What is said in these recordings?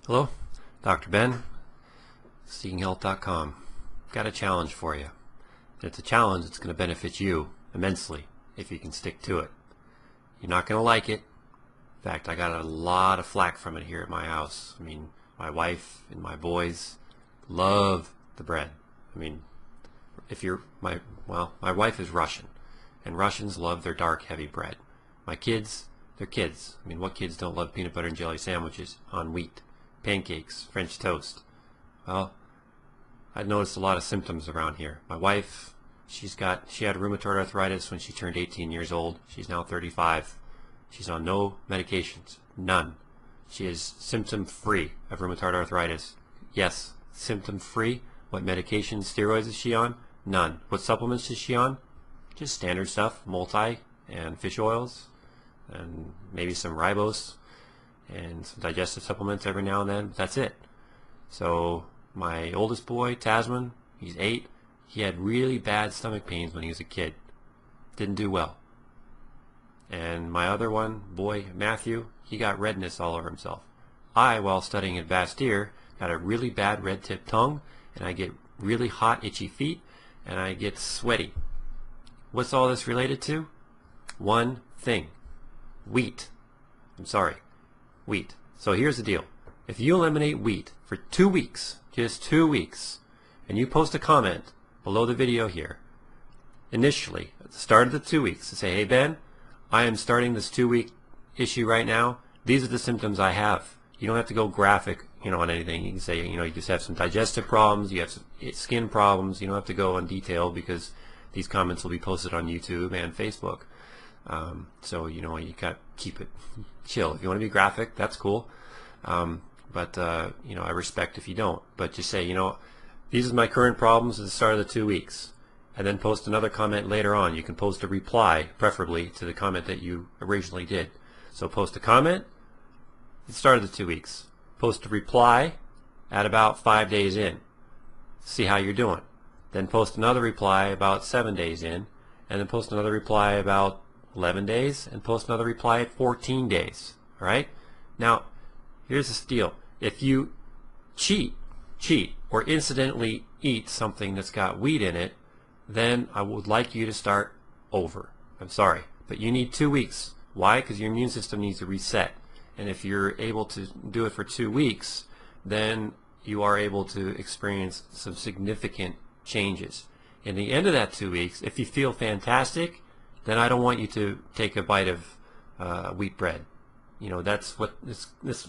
Hello, Dr. Ben, SeekingHealth.com. Got a challenge for you. It's a challenge that's going to benefit you immensely if you can stick to it. You're not going to like it. In fact, I got a lot of flack from it here at my house. I mean, my wife and my boys love the bread. I mean, my wife is Russian, and Russians love their dark, heavy bread. My kids, they're kids. I mean, what kids don't love peanut butter and jelly sandwiches on wheat? Pancakes, French toast. Well, I've noticed a lot of symptoms around here. My wife, she had rheumatoid arthritis when she turned 18 years old. She's now 35. She's on no medications, none. She is symptom-free of rheumatoid arthritis. Yes, symptom-free. What medications, steroids is she on? None. What supplements is she on? Just standard stuff, multi and fish oils, and maybe some ribose, and some digestive supplements every now and then, but that's it. So my oldest boy, Tasman, he's 8. He had really bad stomach pains when he was a kid. Didn't do well. And my other one, boy, Matthew, he got redness all over himself. I, while studying at Bastyr, got a really bad red tip tongue, and I get really hot, itchy feet, and I get sweaty. What's all this related to? One thing. Wheat. I'm sorry. Wheat. So here's the deal. If you eliminate wheat for 2 weeks, just 2 weeks, and you post a comment below the video here, initially, at the start of the 2 weeks, to say, hey Ben, I am starting this 2-week issue right now. These are the symptoms I have. You don't have to go graphic, on anything. You can say, you just have some digestive problems, you have some skin problems. You don't have to go in detail because these comments will be posted on YouTube and Facebook. So you got to keep it chill. If you want to be graphic, that's cool. But I respect if you don't. But just say, these are my current problems at the start of the 2 weeks. And then post another comment later on. You can post a reply, preferably, to the comment that you originally did. So post a comment at the start of the 2 weeks. Post a reply at about 5 days in. See how you're doing. Then post another reply about 7 days in. And then post another reply about 11 days, and post another reply at 14 days. All right? Now, here's the deal. If you cheat, or incidentally eat something that's got wheat in it, then I would like you to start over. I'm sorry, but you need 2 weeks. Why? Because your immune system needs to reset. And if you're able to do it for 2 weeks, then you are able to experience some significant changes. In the end of that 2 weeks, if you feel fantastic, then I don't want you to take a bite of wheat bread. That's what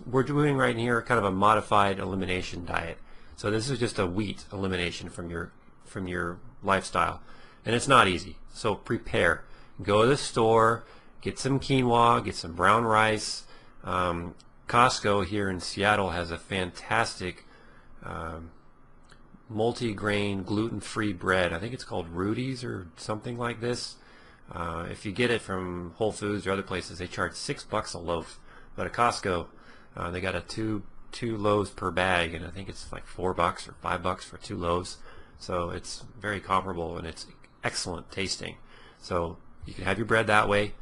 we're doing right here, kind of a modified elimination diet. So this is just a wheat elimination from your lifestyle, and it's not easy. So prepare. Go to the store, get some quinoa, get some brown rice. Costco here in Seattle has a fantastic multi-grain gluten-free bread. I think it's called Rudy's or something like this. If you get it from Whole Foods or other places, they charge $6 a loaf. But at Costco, they got a two loaves per bag, and I think it's like $4 or $5 for 2 loaves. So it's very comparable, and it's excellent tasting. So you can have your bread that way.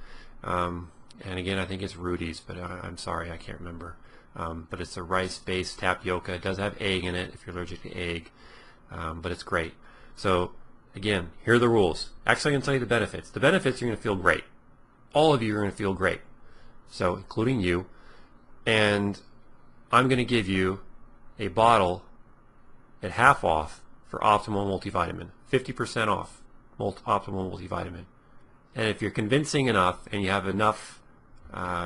And again, I think it's Rudy's, but I'm sorry, I can't remember. But it's a rice-based tapioca. It does have egg in it if you're allergic to egg, but it's great. So again, here are the rules. Actually, I'm going to tell you the benefits. The benefits, you're going to feel great. All of you are going to feel great. So, including you. And I'm going to give you a bottle at half off for Optimal Multivitamin. 50% off Optimal Multivitamin. And if you're convincing enough and you have enough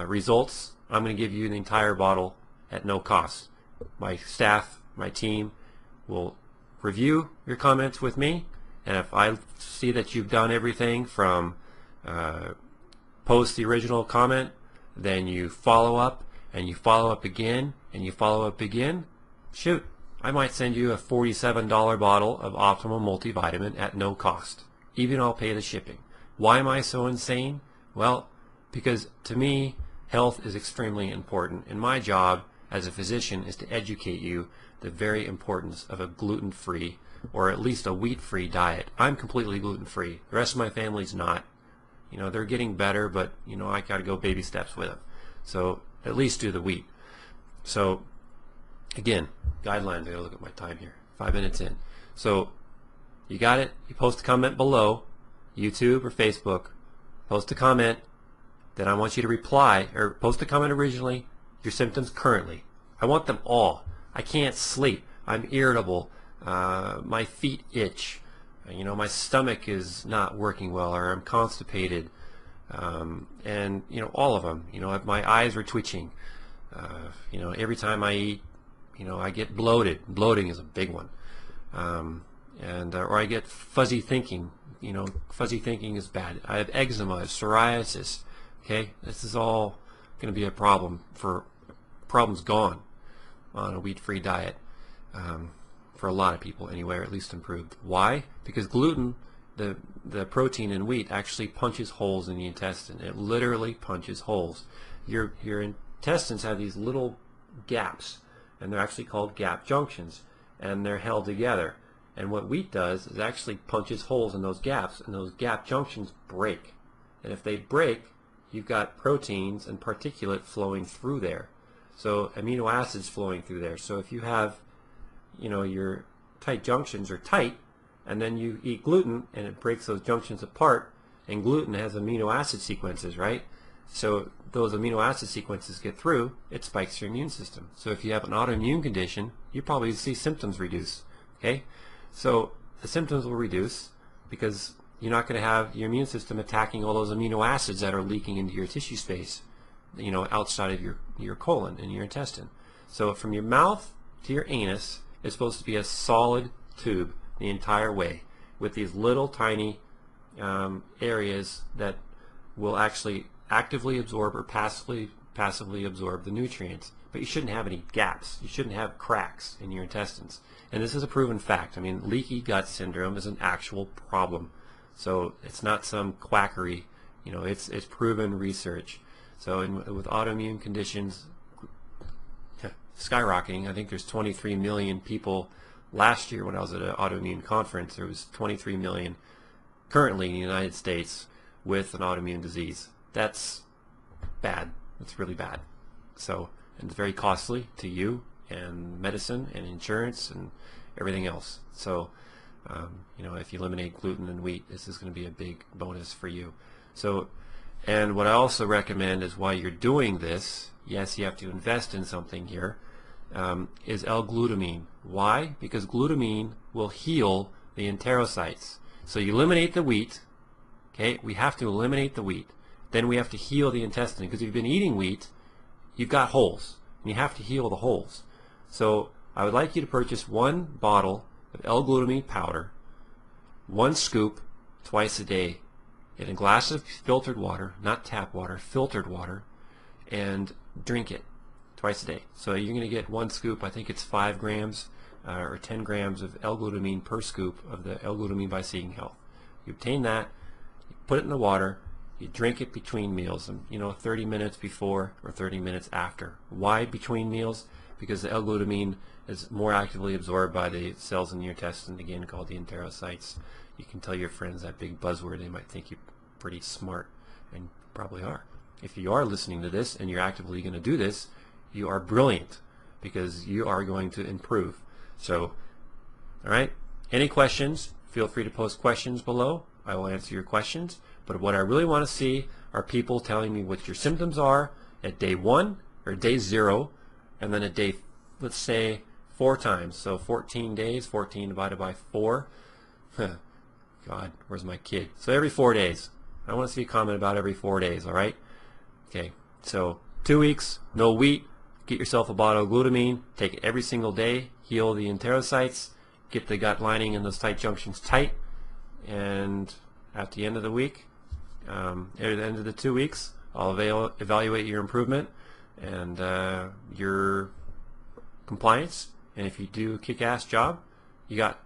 results, I'm going to give you the entire bottle at no cost. My staff, my team will review your comments with me. And if I see that you've done everything from post the original comment, then you follow up, and you follow up again, and you follow up again, shoot, I might send you a $47 bottle of Optimal Multivitamin at no cost. Even I'll pay the shipping. Why am I so insane? Well, because to me, health is extremely important, and my job as a physician is to educate you the very importance of a gluten-free or at least a wheat-free diet. I'm completely gluten-free. The rest of my family's not. They're getting better, but I got to go baby steps with them. So at least do the wheat. So Again, guidelines. I gotta look at my time here. 5 minutes in. So you got it. You post a comment below, YouTube or Facebook. Post a comment. Then I want you to reply, or post a comment originally, your symptoms currently. I want them all. I can't sleep. I'm irritable. My feet itch. My stomach is not working well, or I'm constipated. And all of them. My eyes are twitching. Every time I eat, I get bloated. Bloating is a big one. Or I get fuzzy thinking. Fuzzy thinking is bad. I have eczema, I have psoriasis. Okay, this is all going to be a problem. Problems gone on a wheat-free diet. For a lot of people anyway, or at least improved. Why? Because gluten, the protein in wheat, actually punches holes in the intestine. It literally punches holes. Your intestines have these little gaps, and they're actually called gap junctions, and they're held together. And what wheat does is actually punches holes in those gaps, and those gap junctions break. And if they break, you've got proteins and particulate flowing through there. So amino acids flowing through there. So if you have, your tight junctions are tight, and then you eat gluten and it breaks those junctions apart, and gluten has amino acid sequences, right? So those amino acid sequences get through, it spikes your immune system. So if you have an autoimmune condition, you probably see symptoms reduce. Okay? So the symptoms will reduce because you're not going to have your immune system attacking all those amino acids that are leaking into your tissue space, outside of your colon and your intestine. So from your mouth to your anus, it's supposed to be a solid tube the entire way with these little tiny areas that will actually actively absorb or passively absorb the nutrients. But you shouldn't have any gaps. You shouldn't have cracks in your intestines. And this is a proven fact. Leaky gut syndrome is an actual problem. So it's not some quackery. It's proven research. So with autoimmune conditions skyrocketing, I think there's 23 million people. Last year when I was at an autoimmune conference, there was 23 million currently in the United States with an autoimmune disease. That's bad. That's really bad. So, and it's very costly to you and medicine and insurance and everything else. So, if you eliminate gluten and wheat, this is going to be a big bonus for you. So, and what I also recommend is while you're doing this, yes, you have to invest in something here, is L-glutamine. Why? Because glutamine will heal the enterocytes. So you eliminate the wheat. Okay, we have to eliminate the wheat. Then we have to heal the intestine, because if you've been eating wheat, you've got holes, and you have to heal the holes. So I would like you to purchase 1 bottle of L-glutamine powder, 1 scoop twice a day, in a glass of filtered water, not tap water, filtered water, and drink it twice a day. So you're going to get 1 scoop, I think it's 5 grams or 10 grams of L-glutamine per scoop of the L-glutamine by Seeking Health. You obtain that, you put it in the water, you drink it between meals, and 30 minutes before or 30 minutes after. Why between meals? Because the L-glutamine is more actively absorbed by the cells in your intestine, again called the enterocytes. You can tell your friends that big buzzword, they might think you're pretty smart, and you probably are. If you are listening to this and you're actively going to do this, you are brilliant, because you are going to improve. So, all right, any questions, feel free to post questions below. I will answer your questions. But what I really want to see are people telling me what your symptoms are at day 1 or day 0, and then at day, let's say, 4 times. So 14 days, 14 divided by 4. God, where's my kid? So every 4 days. I want to see a comment about every 4 days, all right? Okay, so 2 weeks, no wheat. Get yourself a bottle of glutamine. Take it every single day. Heal the enterocytes. Get the gut lining and those tight junctions tight. And at the end of the week, at the end of the 2 weeks, I'll evaluate your improvement and your compliance. And if you do a kick-ass job, you got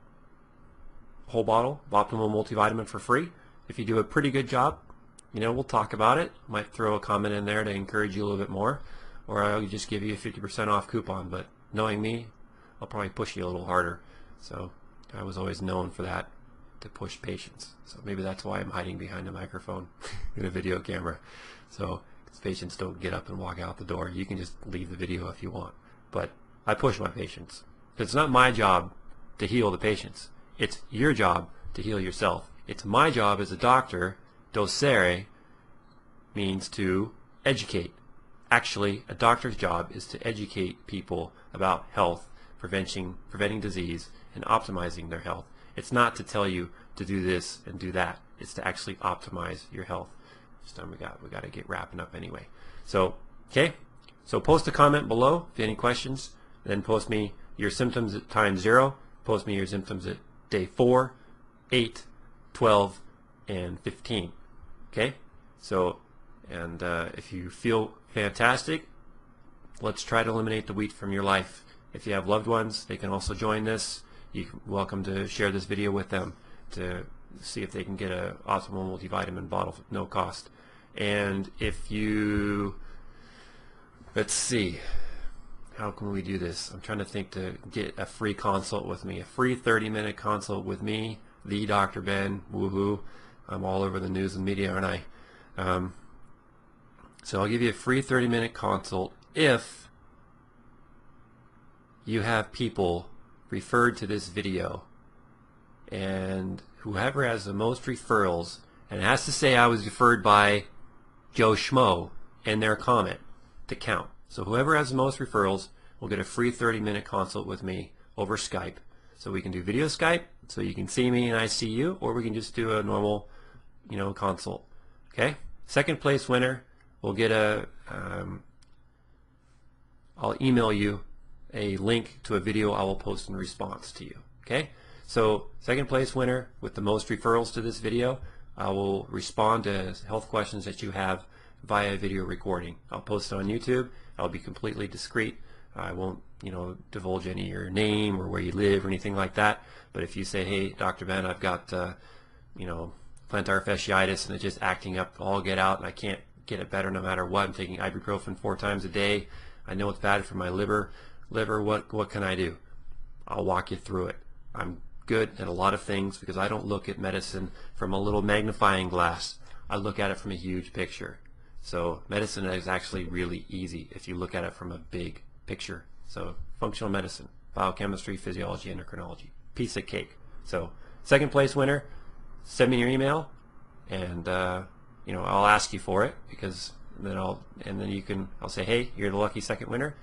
a whole bottle of Optimal Multivitamin for free. If you do a pretty good job, we'll talk about it. Might throw a comment in there to encourage you a little bit more, or I'll just give you a 50% off coupon. But knowing me, I'll probably push you a little harder. So I was always known for that, to push patients. So maybe that's why I'm hiding behind a microphone and a video camera. So patients don't get up and walk out the door. You can just leave the video if you want. But I push my patients. It's not my job to heal the patients. It's your job to heal yourself. It's my job as a doctor. Docere means to educate. Actually, a doctor's job is to educate people about health, preventing disease, and optimizing their health. It's not to tell you to do this and do that. It's to actually optimize your health. This time we got to get wrapping up anyway. So, okay. So post a comment below if you have any questions. Then post me your symptoms at time 0. Post me your symptoms at day 4, 8, 12, and 15. Okay. So, and if you feel fantastic, let's try to eliminate the wheat from your life. If you have loved ones, they can also join this. You're welcome to share this video with them to see if they can get a Optimal Multivitamin bottle at no cost. And if you, let's see, how can we do this? I'm trying to think to get a free consult with me, a free 30-minute consult with me, the Dr. Ben. Woohoo! I'm all over the news and media, aren't I? So I'll give you a free 30-minute consult if you have people referred to this video, and whoever has the most referrals, and it has to say I was referred by Joe Schmo in their comment to count. So whoever has the most referrals will get a free 30-minute consult with me over Skype. So we can do video Skype, so you can see me and I see you, or we can just do a normal, consult. Okay. Second place winner will get I'll email you a link to a video I will post in response to you. Okay. So second place winner with the most referrals to this video, I will respond to health questions that you have via video recording. I'll post it on YouTube. I'll be completely discreet. I won't, divulge any of your name or where you live or anything like that. But if you say, hey, Dr. Ben, I've got, plantar fasciitis and it's just acting up all get out and I can't get it better no matter what. I'm taking ibuprofen 4 times a day. I know it's bad for my liver. What can I do? I'll walk you through it. I'm good at a lot of things because I don't look at medicine from a little magnifying glass. I look at it from a huge picture. So medicine is actually really easy if you look at it from a big picture. So functional medicine, biochemistry, physiology, endocrinology, piece of cake. So second place winner, send me your email, and I'll ask you for it because then I'll say, hey, you're the lucky second winner,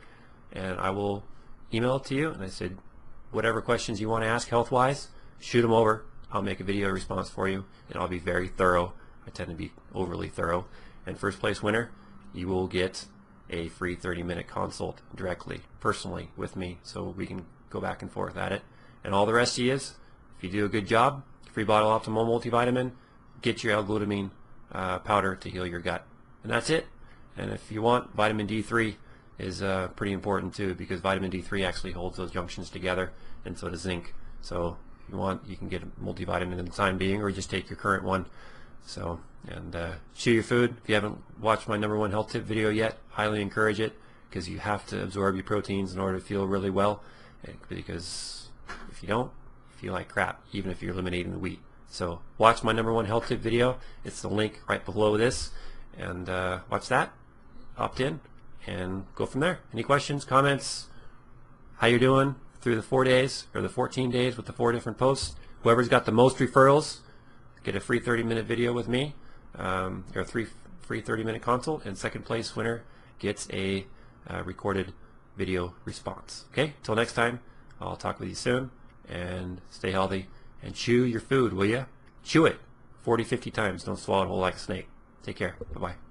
and I will email it to you. And I said, whatever questions you want to ask health-wise, shoot them over. I'll make a video response for you, and I'll be very thorough. I tend to be overly thorough. And first place winner, you will get a free 30-minute consult directly, personally, with me, so we can go back and forth at it. And all the rest of you is, if you do a good job, free bottle Optimal Multivitamin, get your L-glutamine powder to heal your gut. And that's it. And if you want, vitamin D3 is pretty important too, because vitamin D3 actually holds those junctions together, and so does zinc. So if you want, you can get a multivitamin in the time being, or just take your current one. So, and chew your food. If you haven't watched my #1 health tip video yet, highly encourage it, because you have to absorb your proteins in order to feel really well, because if you don't, you feel like crap, even if you're eliminating the wheat. So watch my #1 health tip video. It's the link right below this, and watch that, opt in, and go from there. Any questions, comments, how you're doing through the 4 days or the 14 days with the 4 different posts? Whoever's got the most referrals, get a free 30-minute video with me, or a free 30-minute consult, and second place winner gets a recorded video response. Okay, till next time, I'll talk with you soon, and stay healthy, and chew your food, will ya? Chew it 40-50 times. Don't swallow it whole like a snake. Take care. Bye-bye.